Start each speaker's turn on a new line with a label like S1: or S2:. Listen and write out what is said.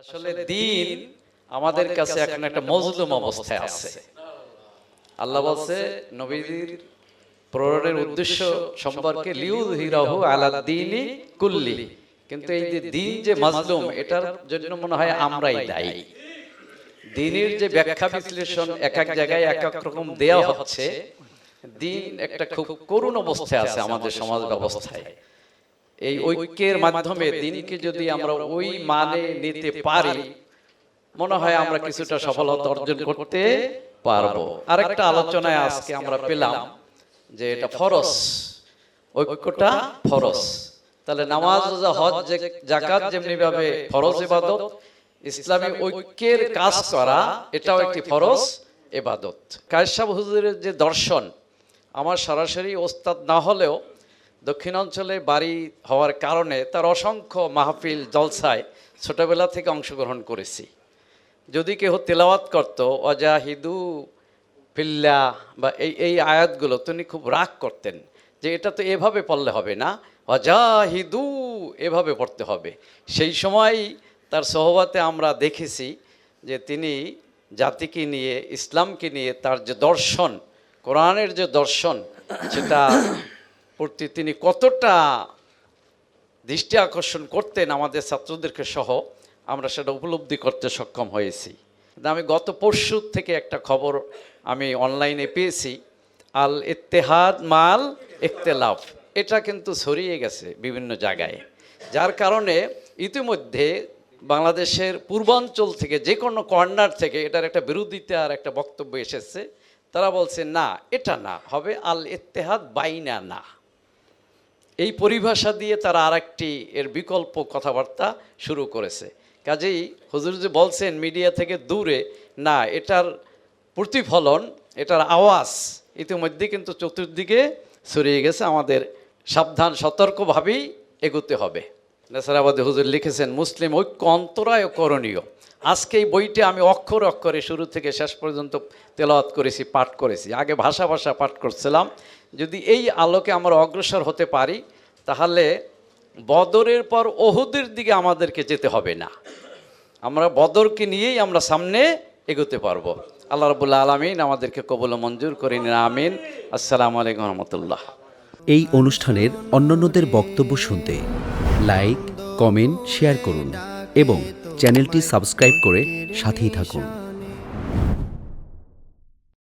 S1: আসলে দিন আমাদের কাছে এখন একটা মজলুম অবস্থায় আছে। আল্লাহ বলছে নবীর প্রেরণের উদ্দেশ্য সম্পর্কে লিউযহিরাহু আলা দ্বীনি কুল্লি, কিন্তু এই যে দিন যে মাজলুম, এটার জন্য মনে হয় আমরাই দায়ী। দিনের যে ব্যাখ্যা বিশ্লেষণ এক এক জায়গায় এক এক রকম দেয়া হচ্ছে, দিন একটা খুব করুণ অবস্থায় আছে আমাদের সমাজ ব্যবস্থায়। এই ঐক্যের মাধ্যমে দিনকে যদি আমরা ওই মানে নিতে পারি, মনে হয় আমরা কিছুটা সফলতা অর্জন করতে পারবো। আরেকটা আলোচনায় আজকে আমরা পেলাম যে এটা ফরজ, ঐক্যটা ফরজ। তাহলে নামাজ, রোজা, হজ, যাকাত যেমনি ভাবে ফরজ ইবাদত, ইসলামী ঐক্যের কাজ করা এটাও একটি ফরজ ইবাদত। কায়েস সাহেব হুজুরের যে দর্শন, আমার সরাসরি ওস্তাদ না হলেও দক্ষিণাঞ্চলে বাড়ি হওয়ার কারণে তার অসংখ্য মাহফিল জলসায় ছোটবেলা থেকে অংশগ্রহণ করেছি। যদি কেউ তেলাওয়াত করত ওয়াজাহিদু ফিল্লাহ বা এই আয়াতগুলো, তিনি খুব রাগ করতেন যে এটা তো এভাবে পড়লে হবে না, ওয়াজাহিদু এভাবে পড়তে হবে। সেই সময় তার সোহবাতে আমরা দেখেছি যে তিনি জাতিকে নিয়ে, ইসলামকে নিয়ে তার যে দর্শন, কোরআনের যে দর্শন, সেটা প্রতি তিনি কতটা দৃষ্টি আকর্ষণ করতেন আমাদের ছাত্রদেরকে সহ, আমরা সেটা উপলব্ধি করতে সক্ষম হয়েছি। আমি গত পরশু থেকে একটা খবর আমি অনলাইনে পেয়েছি, আল ইত্তেহাদ মাল ইখতিলাফ, এটা কিন্তু ছড়িয়ে গেছে বিভিন্ন জায়গায়, যার কারণে ইতিমধ্যে বাংলাদেশের পূর্বাঞ্চল থেকে যে কোনো কর্নার থেকে এটার একটা বিরোধিতার একটা বক্তব্য এসেছে। তারা বলছে না, এটা না, হবে আল ইত্তেহাদ বাইনা না। এই পরিভাষা দিয়ে তারা আরেকটি এর বিকল্প কথাবার্তা শুরু করেছে। কাজেই হুজুর যে বলছেন মিডিয়া থেকে দূরে, না, এটার প্রতিফলন, এটার আওয়াজ ইতিমধ্যে কিন্তু চতুর্দিকে ছড়িয়ে গেছে। আমাদের সাবধান সতর্কভাবেই এগোতে হবে। নেসারাবাদী হুজুর লিখেছেন মুসলিম ঐক্য অন্তরায় করণীয়। আজকে এই বইটি আমি অক্ষরে অক্ষরে শুরু থেকে শেষ পর্যন্ত তেলাওয়াত করেছি, পাঠ করেছি। আগে ভাষা ভাষা পাঠ করছিলাম। যদি এই আলোকে আমরা অগ্রসর হতে পারি, তাহলে বদরের পর ওহুদের দিকে আমাদেরকে যেতে হবে না, আমরা বদরকে নিয়েই আমরা সামনে এগোতে পারবো। আল্লাহ রাব্বুল আলামিন আমাদেরকে কবুল ও মঞ্জুর করে নিন, আমিন। আসসালামু আলাইকুম ওয়া রাহমাতুল্লাহ।
S2: এই অনুষ্ঠানের অন্যান্যদের বক্তব্য শুনতে লাইক, কমেন্ট, শেয়ার করুন এবং চ্যানেলটি সাবস্ক্রাইব করে সাথেই থাকুন।